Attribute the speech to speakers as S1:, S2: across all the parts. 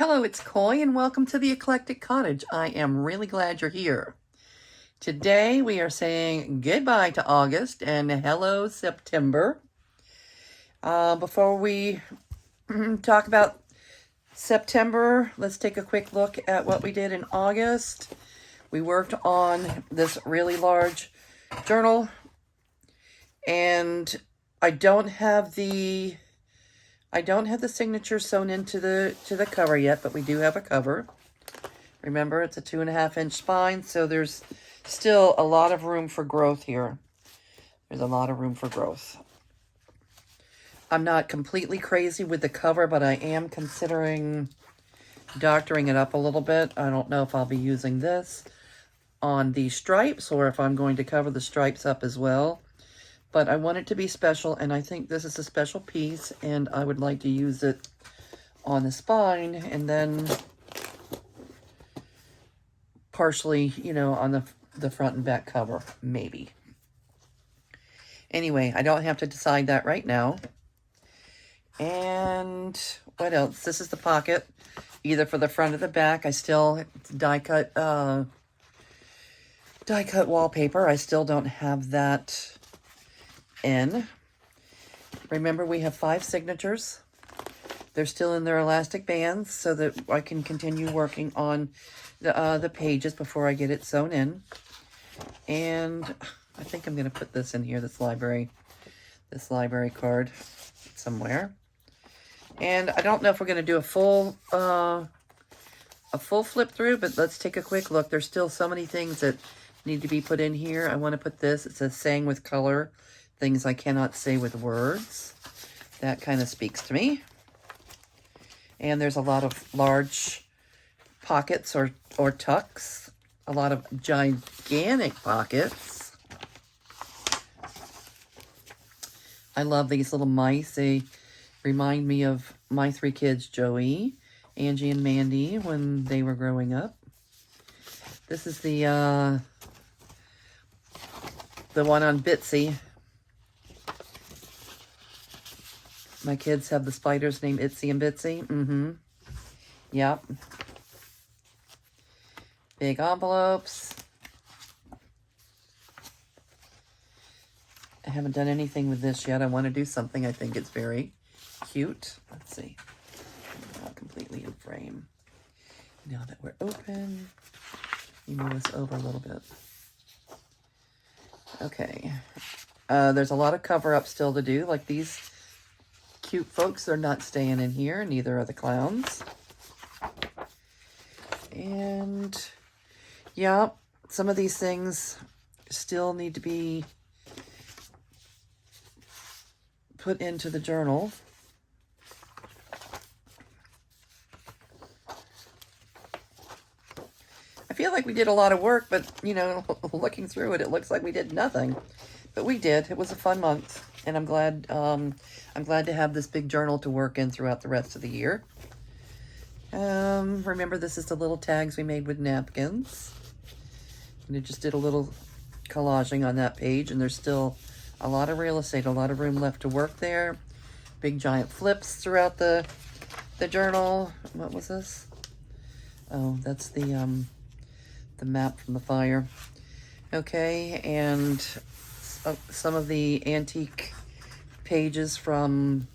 S1: Hello, it's Coy, and welcome to the Eclectic Cottage. I am really glad you're here. Today, we are saying goodbye to August and hello, September. Before we talk about September, let's take a quick look at what we did in August. We worked on this really large journal, and I don't have the signature sewn into the cover yet, but we do have a cover. Remember, it's a 2.5-inch spine, so there's still a lot of room for growth here. There's a lot of room for growth. I'm not completely crazy with the cover, but I am considering doctoring it up a little bit. I don't know if I'll be using this on the stripes or if I'm going to cover the stripes up as well. But I want it to be special, and I think this is a special piece, and I would like to use it on the spine, and then partially, on the front and back cover, maybe. Anyway, I don't have to decide that right now. And what else? This is the pocket, either for the front or the back. I still die-cut wallpaper. I still don't have that in. Remember, we have 5 signatures. They're still in their elastic bands so that I can continue working on the pages before I get it sewn in. And I think I'm going to put this in here, this library card somewhere. And I don't know if we're going to do a full flip through, but let's take a quick look. There's still so many things that need to be put in here. I want to put this. It says saying with color, things I cannot say with words. That kind of speaks to me. And there's a lot of large pockets or tucks. A lot of gigantic pockets. I love these little mice. They remind me of my 3 kids, Joey, Angie, and Mandy, when they were growing up. This is the one on Bitsy. My kids have the spiders named Itsy and Bitsy. Yep. Big envelopes. I haven't done anything with this yet. I want to do something. I think it's very cute. Let's see. Not completely in frame. Now that we're open, you move this over a little bit. Okay. There's a lot of cover-up still to do. Like these cute folks, they're not staying in here. Neither are the clowns. And yeah, some of these things still need to be put into the journal. I feel like we did a lot of work, but, looking through it, it looks like we did nothing. But we did. It was a fun month, and I'm glad to have this big journal to work in throughout the rest of the year. Remember, this is the little tags we made with napkins. And I just did a little collaging on that page, and there's still a lot of real estate, a lot of room left to work there. Big giant flips throughout the journal. What was this? Oh, that's the map from the fire. Okay, and some of the antique pages from,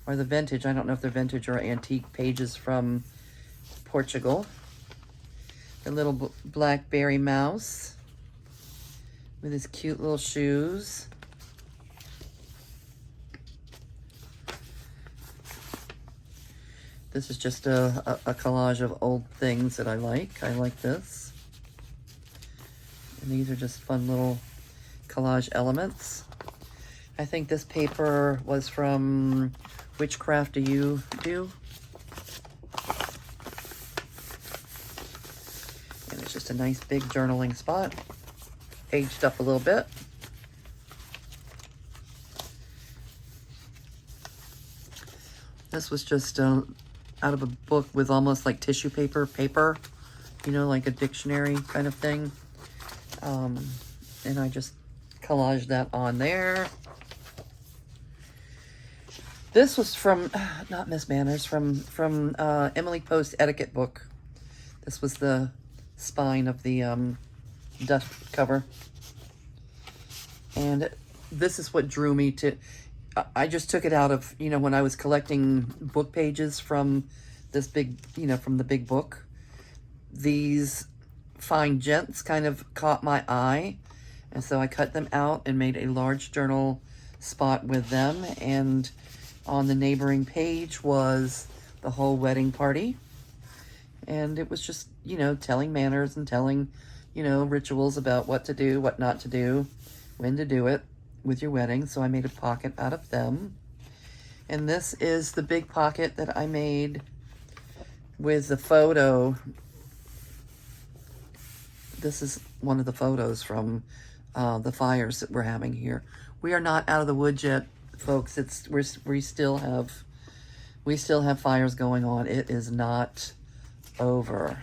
S1: or the vintage, I don't know if they're vintage or antique pages from Portugal. The little blackberry mouse with his cute little shoes. This is just a collage of old things that I like. I like this. And these are just fun little collage elements. I think this paper was from Which Craft Do You Do? And it's just a nice big journaling spot. Aged up a little bit. This was just out of a book with almost like tissue paper, like a dictionary kind of thing. And I just collaged that on there. This was from, not Miss Manners, from Emily Post Etiquette book. This was the spine of the dust cover. And this is what drew me to, I just took it out of, you know, when I was collecting book pages from this big, you know, from the big book. These fine gents kind of caught my eye. And so I cut them out and made a large journal spot with them. And on the neighboring page was the whole wedding party. And it was just, you know, telling manners and telling, you know, rituals about what to do, what not to do, when to do it with your wedding. So I made a pocket out of them. And this is the big pocket that I made with the photo. This is one of the photos from the fires that we're having here. We are not out of the woods yet, folks. We still have fires going on. It is not over.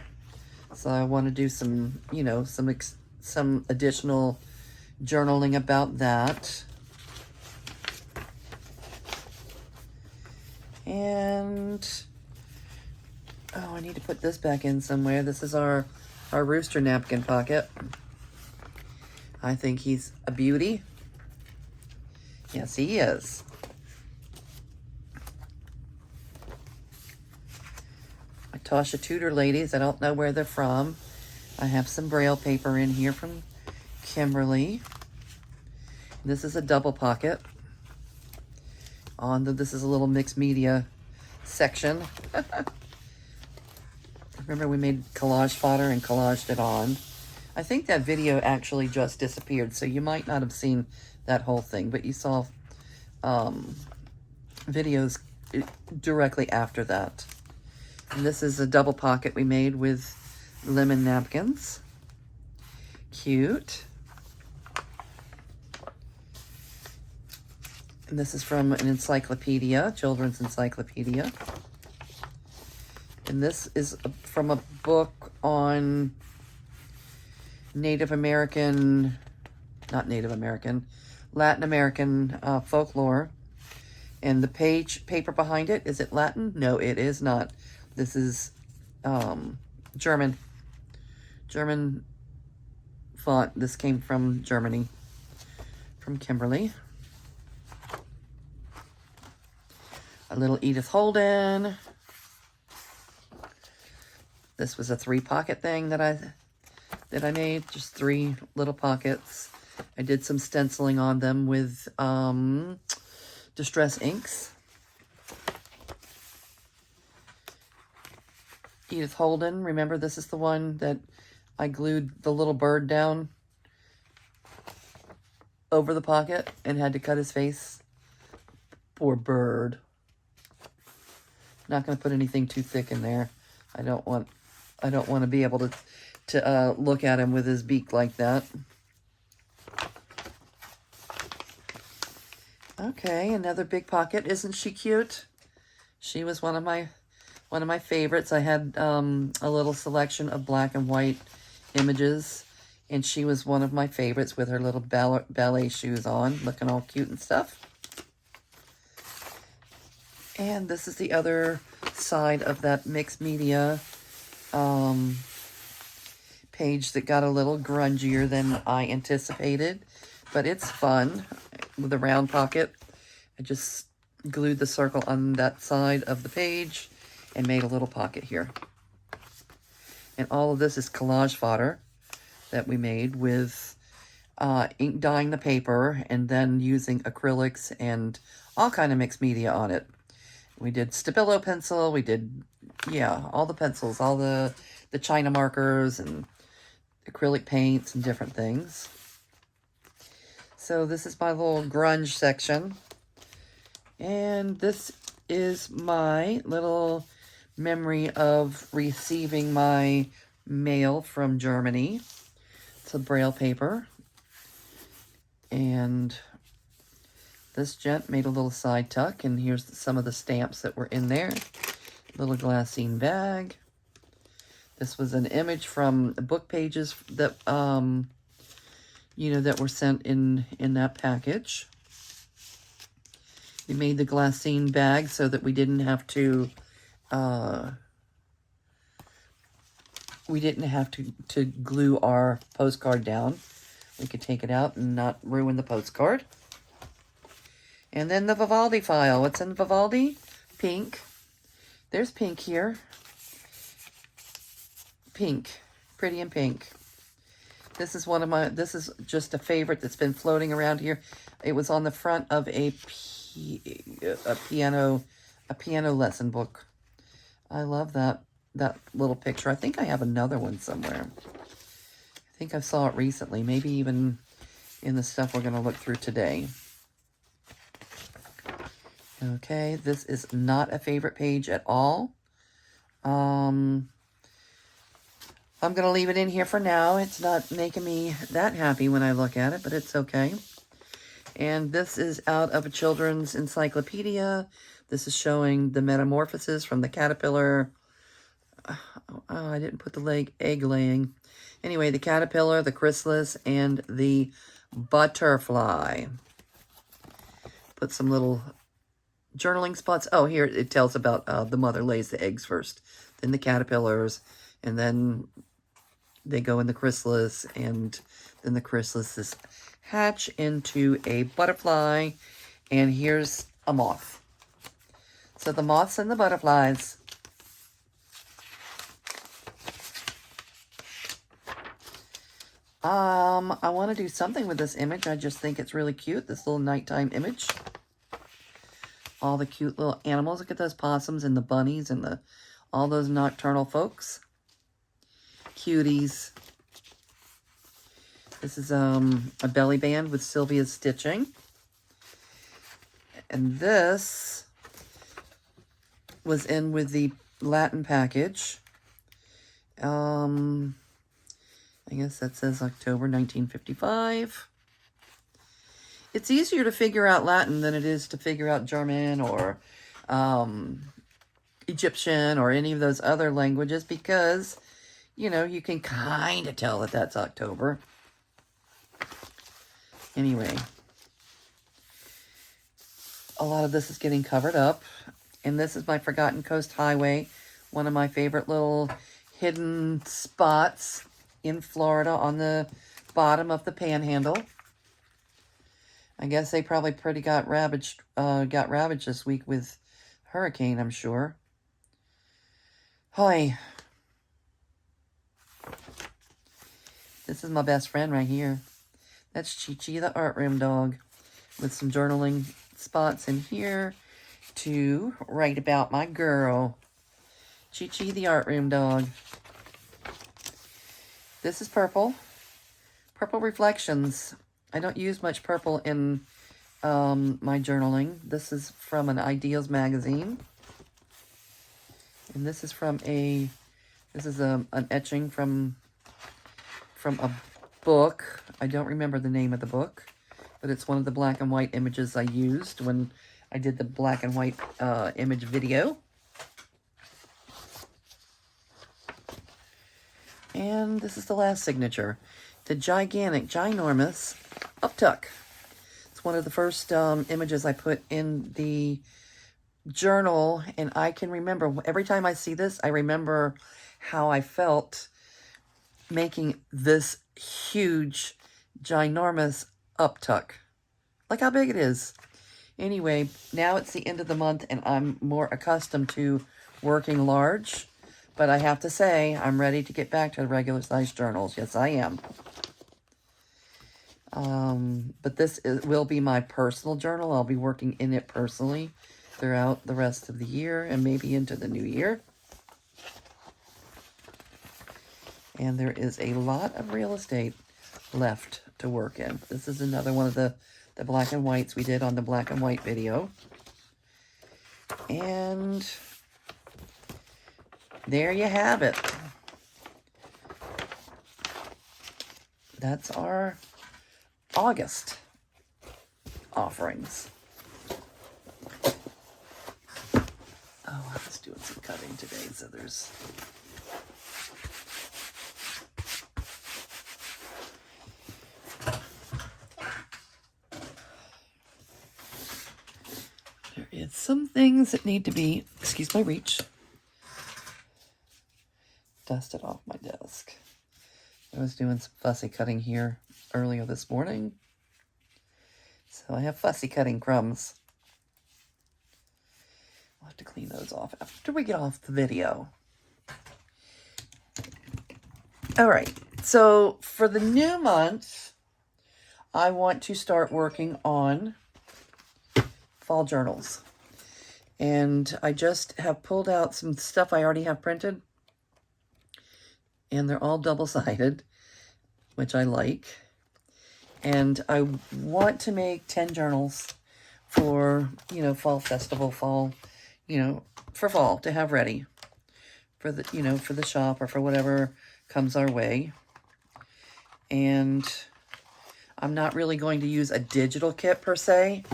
S1: So I want to do some, you know, some additional journaling about that. And oh, I need to put this back in somewhere. This is our rooster napkin pocket. I think he's a beauty. Yes, he is. My Tasha Tudor ladies, I don't know where they're from. I have some Braille paper in here from Kimberly. This is a double pocket. This is a little mixed media section. Remember we made collage fodder and collaged it on. I think that video actually just disappeared, so you might not have seen that whole thing, but you saw videos directly after that. And this is a double pocket we made with lemon napkins. Cute. And this is from an encyclopedia, children's encyclopedia. And this is from a book on Native American, not Native American, Latin American folklore. And the paper behind it, is it Latin? No, it is not. This is German font. This came from Germany, from Kimberly. A little Edith Holden. This was a 3-pocket thing that I made, just 3 little pockets. I did some stenciling on them with Distress inks. Edith Holden, remember this is the one that I glued the little bird down over the pocket and had to cut his face. Poor bird. Not going to put anything too thick in there. I don't want to be able to look at him with his beak like that. Okay, another big pocket. Isn't she cute? She was one of my favorites. I had a little selection of black and white images, and she was one of my favorites with her little ballet shoes on, looking all cute and stuff. And this is the other side of that mixed media page that got a little grungier than I anticipated, but it's fun with a round pocket. I just glued the circle on that side of the page and made a little pocket here. And all of this is collage fodder that we made with ink dyeing the paper and then using acrylics and all kind of mixed media on it. We did Stabilo pencil, we did, yeah, all the pencils, all the China markers and acrylic paints and different things. So this is my little grunge section. And this is my little memory of receiving my mail from Germany. It's a Braille paper. And this gent made a little side tuck, and here's some of the stamps that were in there. Little glassine bag. This was an image from book pages that, you know, that were sent in that package. We made the glassine bag so that we didn't have to to glue our postcard down. We could take it out and not ruin the postcard. And then the Vivaldi file. What's in Vivaldi? Pink. There's pink here. Pink. Pretty in pink. This is this is just a favorite that's been floating around here. It was on the front of a piano lesson book. I love that little picture. I think I have another one somewhere. I think I saw it recently, maybe even in the stuff we're going to look through today. Okay, this is not a favorite page at all. I'm going to leave it in here for now. It's not making me that happy when I look at it, but it's okay. And this is out of a children's encyclopedia. This is showing the metamorphosis from the caterpillar. Oh, I didn't put the egg laying. Anyway, the caterpillar, the chrysalis, and the butterfly. Put some little journaling spots. Oh, here it tells about the mother lays the eggs first, then the caterpillars, and then they go in the chrysalis, and then the chrysalises hatch into a butterfly, and here's a moth. So the moths and the butterflies. I want to do something with this image. I just think it's really cute, this little nighttime image. All the cute little animals. Look at those possums and the bunnies and all those nocturnal folks. Cuties. This is a belly band with Sylvia's stitching. And this was in with the Latin package. I guess that says October 1955. It's easier to figure out Latin than it is to figure out German or Egyptian or any of those other languages because, you know, you can kind of tell that that's October. Anyway, a lot of this is getting covered up. And this is my Forgotten Coast Highway, one of my favorite little hidden spots in Florida on the bottom of the Panhandle. I guess they probably got ravaged this week with hurricane, I'm sure. Hi. This is my best friend right here. That's Chi-Chi, the art room dog, with some journaling spots in here to write about my girl. Chi-Chi, the art room dog. This is purple. Purple Reflections. I don't use much purple in my journaling. This is from an Ideals magazine. And this is an etching from a book. I don't remember the name of the book, but it's one of the black and white images I used when I did the black and white image video. And this is the last signature. The ginormous uptuck. It's one of the first images I put in the journal, and I can remember, every time I see this, I remember how I felt making this huge, ginormous uptuck. Look how big it is. Anyway, now it's the end of the month, and I'm more accustomed to working large. But I have to say, I'm ready to get back to the regular size journals. Yes, I am. But this will be my personal journal. I'll be working in it personally throughout the rest of the year and maybe into the new year. And there is a lot of real estate left to work in. This is another one of the black and whites we did on the black and white video. And there you have it. That's our August offerings. Oh, I was doing some cutting today, so there's... things that need to be, excuse my reach, dusted off my desk. I was doing some fussy cutting here earlier this morning. So I have fussy cutting crumbs. I'll have to clean those off after we get off the video. All right, so for the new month, I want to start working on fall journals. And I just have pulled out some stuff I already have printed. And they're all double-sided, which I like. And I want to make 10 journals for, you know, fall festival, fall, you know, for fall to have ready for the, you know, for the shop or for whatever comes our way. And I'm not really going to use a digital kit per se,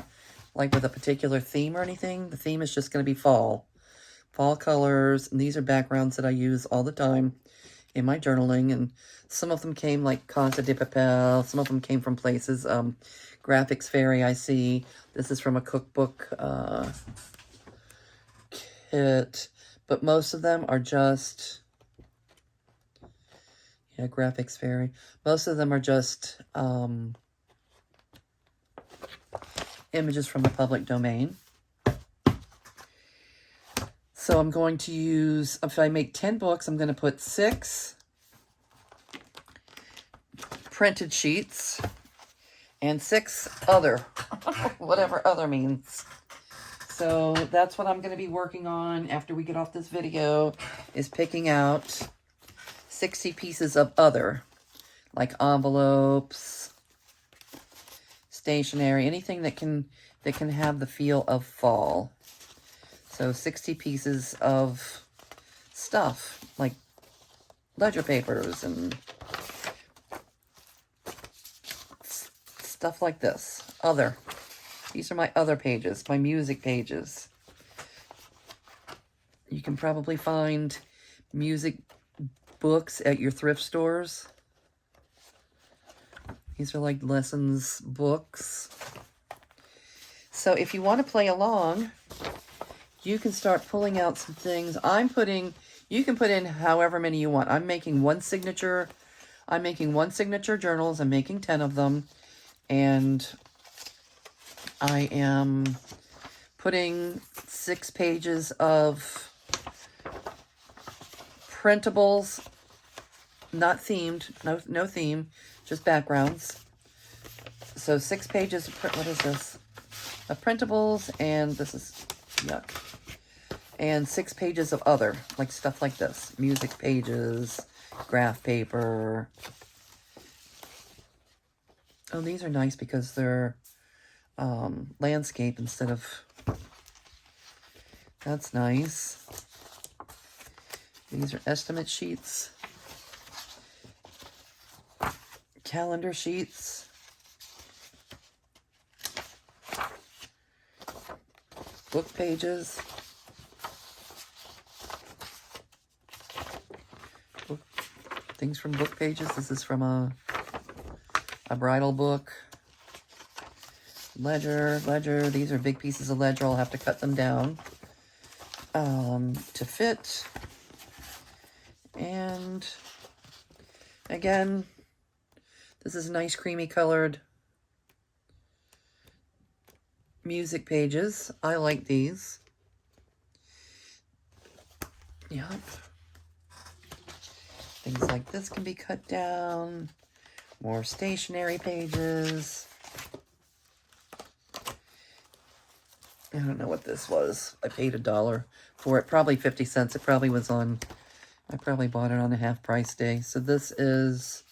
S1: like with a particular theme or anything. The theme is just going to be fall colors. And these are backgrounds that I use all the time in my journaling. And some of them came like Casa de Papel. Some of them came from places. Graphics Fairy, I see. This is from a cookbook kit. But most of them are just... yeah, Graphics Fairy. Most of them are just images from the public domain. So I'm going to use, if I make 10 books, I'm going to put 6 printed sheets and 6 other, whatever other means. So that's what I'm going to be working on after we get off this video, is picking out 60 pieces of other, like envelopes, stationery, anything that can have the feel of fall. So 60 pieces of stuff, like ledger papers and stuff like this. Other. These are my other pages, my music pages. You can probably find music books at your thrift stores. These are like lessons books. So if you want to play along, you can start pulling out some things. You can put in however many you want. I'm making one signature journals. I'm making 10 of them. And I am putting 6 pages of printables, not themed, no theme, just backgrounds. So 6 pages of what is this? Of printables, and this is yuck. And 6 pages of other, like stuff like this. Music pages, graph paper. Oh, these are nice because they're landscape instead of... That's nice. These are estimate sheets. Calendar sheets. Book pages. Things from book pages. This is from a bridal book. Ledger. These are big pieces of ledger. I'll have to cut them down to fit. And again, this is nice creamy colored music pages. I like these. Yep. Things like this can be cut down. More stationery pages. I don't know what this was. I paid $1 for it. Probably 50 cents. It probably was on... I probably bought it on a half price day. So this is...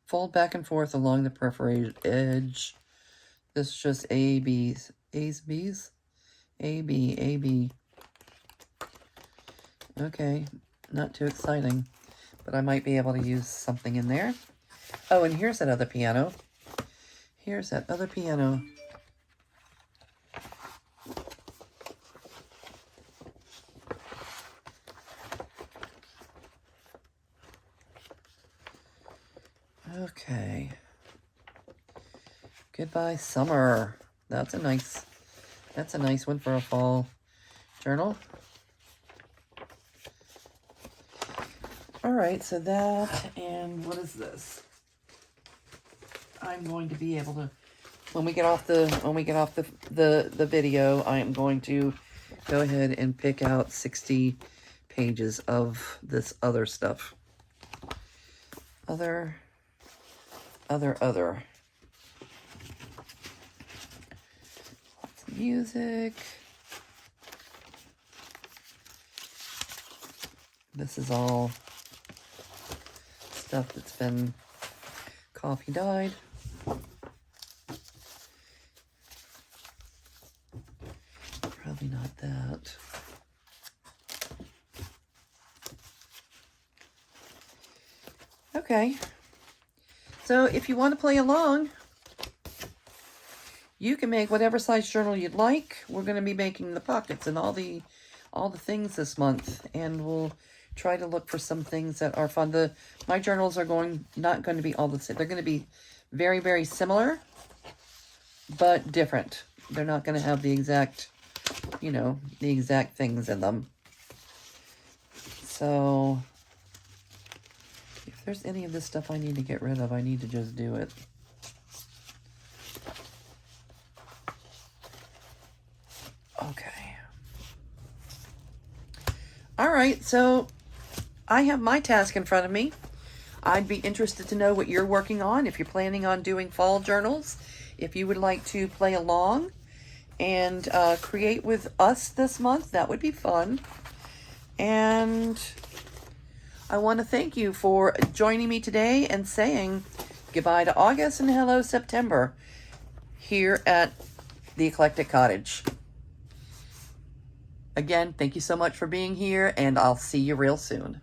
S1: fold back and forth along the perforated edge. This is just A, B's. A's, B's? A, B, A, B. Okay. Not too exciting. But I might be able to use something in there. Oh, and here's that other piano. Here's that other piano. Okay. Goodbye, summer. That's a nice That's a nice one for a fall journal. All right, so that, and what is this? I'm going to be able to, when we get off the video, I am going to go ahead and pick out 60 pages of this other stuff. Other. Lots of music. This is all stuff that's been coffee dyed. Probably not that. Okay. So if you want to play along, you can make whatever size journal you'd like. We're going to be making the pockets and all the things this month, and we'll try to look for some things that are fun. My journals are not going to be all the same. They're going to be very, very similar, but different. They're not going to have the exact, the exact things in them. So if there's any of this stuff I need to get rid of, I need to just do it. Okay. All right, so I have my task in front of me. I'd be interested to know what you're working on, if you're planning on doing fall journals, if you would like to play along and create with us this month. That would be fun. And I want to thank you for joining me today and saying goodbye to August and hello September here at the Eclectic Cottage. Again, thank you so much for being here, and I'll see you real soon.